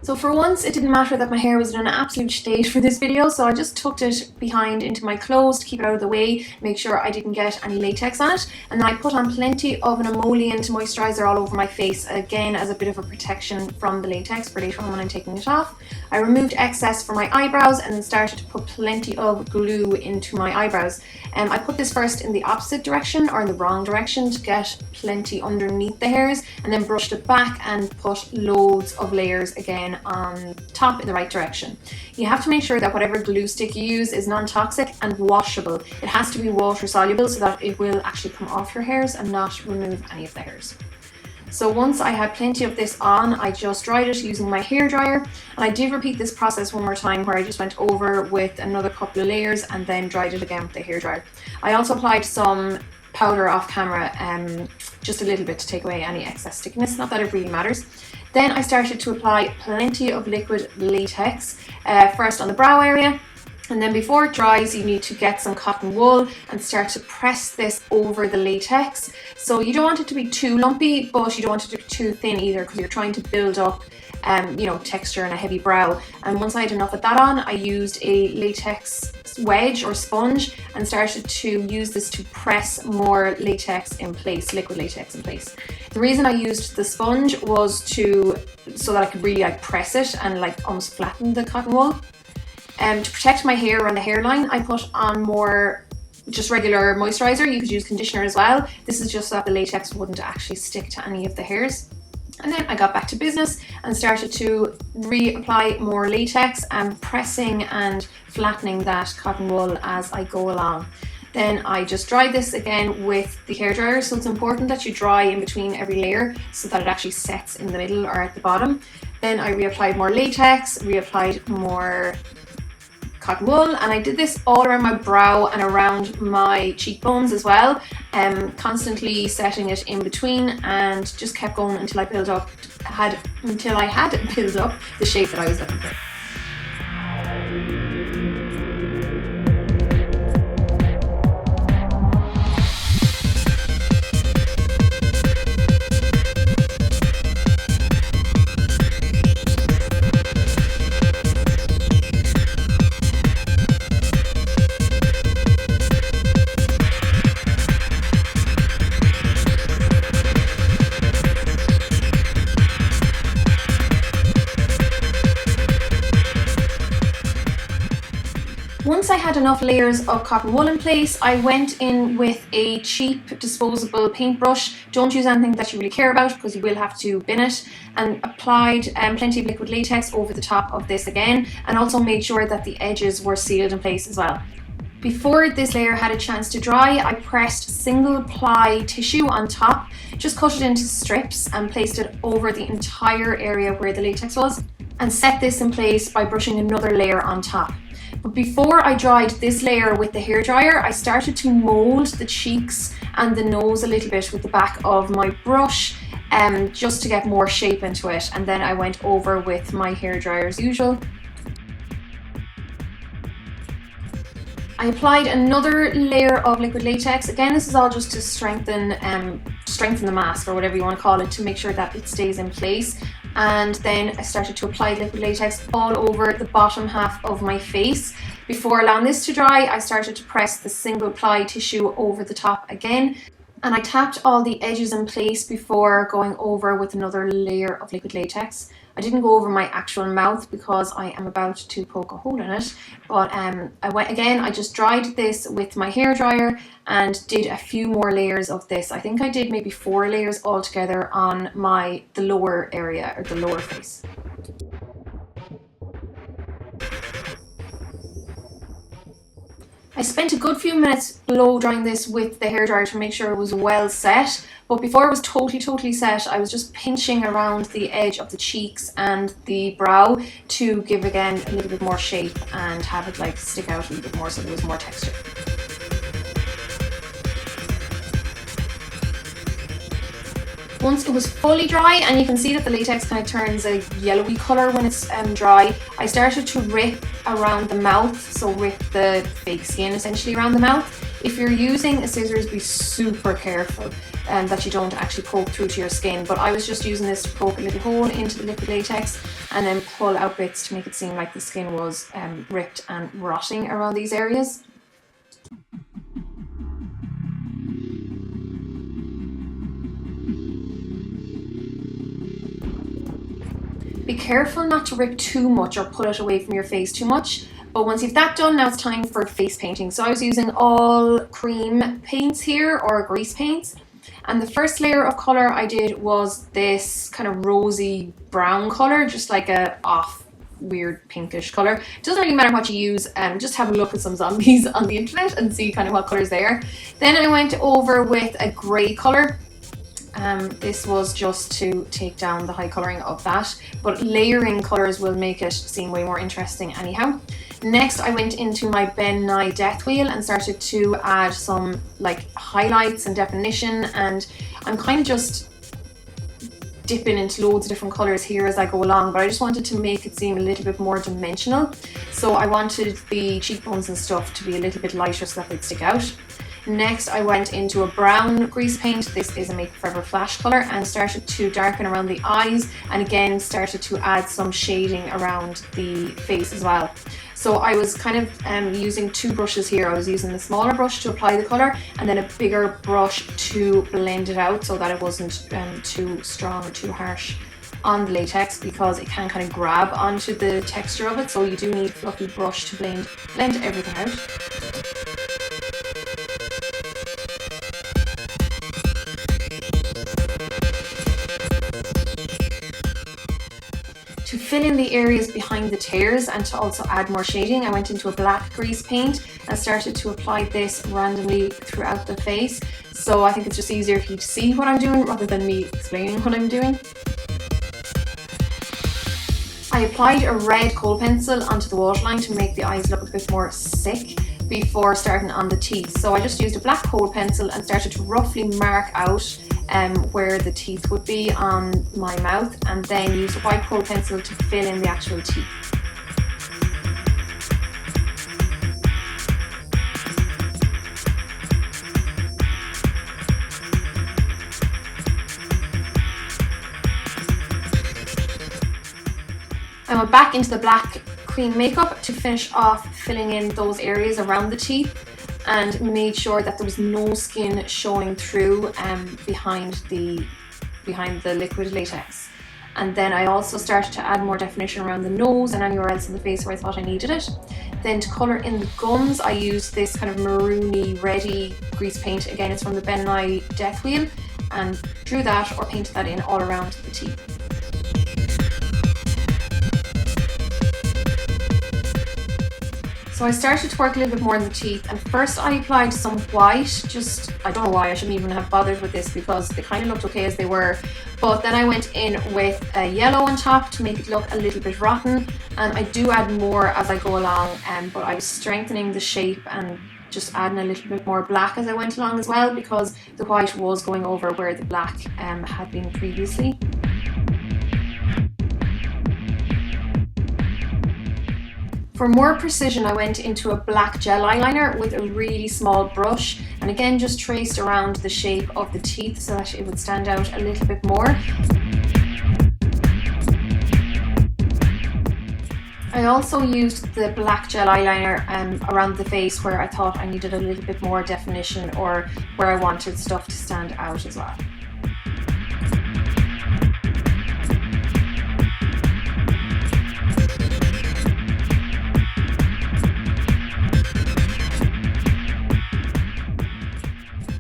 So for once, it didn't matter that my hair was in an absolute state for this video, so I just tucked it behind into my clothes to keep it out of the way, make sure I didn't get any latex on it. And then I put on plenty of an emollient moisturiser all over my face, again as a bit of a protection from the latex for later on when I'm taking it off. I removed excess from my eyebrows and then started to put plenty of glue into my eyebrows. I put this first in the opposite direction, or in the wrong direction, to get plenty underneath the hairs, and then brushed it back and put loads of layers again on top in the right direction. You have to make sure that whatever glue stick you use is non-toxic and washable. It has to be water soluble so that it will actually come off your hairs and not remove any of the hairs. So once I had plenty of this on, I just dried it using my hairdryer, and I did repeat this process one more time where I just went over with another couple of layers and then dried it again with the hairdryer. I also applied some powder off camera, just a little bit to take away any excess stickiness, not that it really matters. Then I started to apply plenty of liquid latex, first on the brow area. And then before it dries, you need to get some cotton wool and start to press this over the latex. So you don't want it to be too lumpy, but you don't want it to be too thin either, because you're trying to build up texture and a heavy brow. And once I had enough of that on, I used a latex wedge or sponge and started to use this to press more latex in place, liquid latex in place. The reason I used the sponge was so that I could really press it and almost flatten the cotton wool. To protect my hair around the hairline, I put on more just regular moisturiser. You could use conditioner as well. This is just so that the latex wouldn't actually stick to any of the hairs. And then I got back to business and started to reapply more latex and pressing and flattening that cotton wool as I go along. Then I just dried this again with the hairdryer, so it's important that you dry in between every layer so that it actually sets in the middle or at the bottom. Then I reapplied more latex, reapplied more cotton wool, and I did this all around my brow and around my cheekbones as well, constantly setting it in between, and just kept going until I had built up the shape that I was looking for. Once I had enough layers of cotton wool in place, I went in with a cheap disposable paintbrush. Don't use anything that you really care about, because you will have to bin it, and applied plenty of liquid latex over the top of this again, and also made sure that the edges were sealed in place as well. Before this layer had a chance to dry, I pressed single ply tissue on top, just cut it into strips and placed it over the entire area where the latex was, and set this in place by brushing another layer on top. But before I dried this layer with the hairdryer, I started to mould the cheeks and the nose a little bit with the back of my brush, just to get more shape into it. And then I went over with my hairdryer as usual. I applied another layer of liquid latex. Again, this is all just to strengthen the mask, or whatever you want to call it, to make sure that it stays in place. And then I started to apply liquid latex all over the bottom half of my face. Before allowing this to dry, I started to press the single ply tissue over the top again, and I tapped all the edges in place before going over with another layer of liquid latex. I didn't go over my actual mouth because I am about to poke a hole in it, but I just dried this with my hairdryer and did a few more layers of this. I think I did maybe 4 layers altogether on the lower area, or the lower face. I spent a good few minutes blow drying this with the hairdryer to make sure it was well set, but before it was totally set, I was just pinching around the edge of the cheeks and the brow to give again a little bit more shape and have it stick out a little bit more so there was more texture. Once it was fully dry, and you can see that the latex kind of turns a yellowy colour when it's dry, I started to rip around the mouth, so rip the fake skin essentially around the mouth. If you're using a scissors, be super careful that you don't actually poke through to your skin. But I was just using this to poke a little hole into the liquid latex and then pull out bits to make it seem like the skin was ripped and rotting around these areas. Be careful not to rip too much or pull it away from your face too much. But once you've that done, now it's time for face painting. So I was using all cream paints here, or grease paints. And the first layer of colour I did was this kind of rosy brown colour, just like a off weird pinkish colour. It doesn't really matter what you use, just have a look at some zombies on the internet and see kind of what colours they are. Then I went over with a grey colour. This was just to take down the high colouring of that, but layering colours will make it seem way more interesting anyhow. Next I went into my Ben Nye Death Wheel and started to add some like highlights and definition, and I'm kind of just dipping into loads of different colours here as I go along, but I just wanted to make it seem a little bit more dimensional. So I wanted the cheekbones and stuff to be a little bit lighter so that they'd stick out. Next I went into a brown grease paint, this is a Make Forever Flash colour, and started to darken around the eyes, and again started to add some shading around the face as well. So I was kind of using two brushes here. I was using the smaller brush to apply the colour and then a bigger brush to blend it out so that it wasn't too strong or too harsh on the latex, because it can kind of grab onto the texture of it, so you do need a fluffy brush to blend everything out. To fill in the areas behind the tears and to also add more shading, I went into a black grease paint and started to apply this randomly throughout the face. So I think it's just easier for you to see what I'm doing rather than me explaining what I'm doing. I applied a red kohl pencil onto the waterline to make the eyes look a bit more sick before starting on the teeth. So I just used a black kohl pencil and started to roughly mark out where the teeth would be on my mouth, and then used a white kohl pencil to fill in the actual teeth. I went back into the black cream makeup to finish off filling in those areas around the teeth, and made sure that there was no skin showing through behind the liquid latex. And then I also started to add more definition around the nose and anywhere else in the face where I thought I needed it. Then to colour in the gums, I used this kind of maroony reddy grease paint. Again, it's from the Ben Nye Death Wheel, and drew that or painted that in all around the teeth. So I started to work a little bit more on the teeth, and first I applied some white, I don't know why, I shouldn't even have bothered with this because they kind of looked okay as they were, but then I went in with a yellow on top to make it look a little bit rotten, and I do add more as I go along, but I was strengthening the shape and just adding a little bit more black as I went along as well, because the white was going over where the black had been previously. For more precision, I went into a black gel eyeliner with a really small brush, and again just traced around the shape of the teeth so that it would stand out a little bit more. I also used the black gel eyeliner around the face where I thought I needed a little bit more definition, or where I wanted stuff to stand out as well.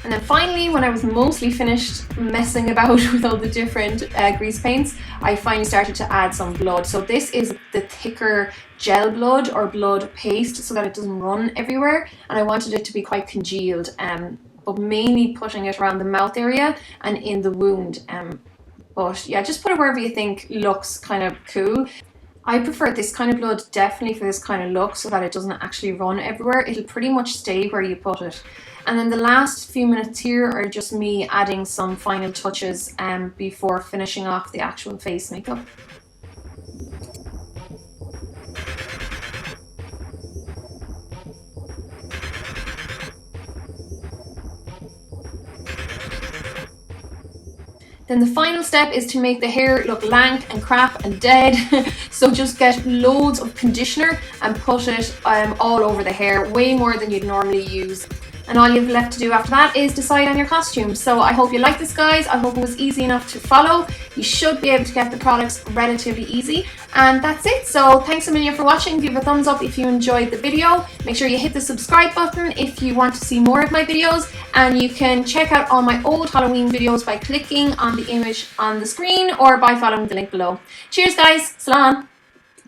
And then finally, when I was mostly finished messing about with all the different grease paints, I finally started to add some blood. So this is the thicker gel blood or blood paste so that it doesn't run everywhere. And I wanted it to be quite congealed, but mainly putting it around the mouth area and in the wound. But yeah, just put it wherever you think looks kind of cool. I prefer this kind of blood definitely for this kind of look so that it doesn't actually run everywhere. It'll pretty much stay where you put it. And then the last few minutes here are just me adding some final touches before finishing off the actual face makeup. Then the final step is to make the hair look lank and crap and dead. So just get loads of conditioner and put it all over the hair, way more than you'd normally use. And all you've left to do after that is decide on your costume. So I hope you like this, guys. I hope it was easy enough to follow. You should be able to get the products relatively easy. And that's it. So thanks a million for watching. Give a thumbs up if you enjoyed the video. Make sure you hit the subscribe button if you want to see more of my videos. And you can check out all my old Halloween videos by clicking on the image on the screen or by following the link below. Cheers, guys. Slán!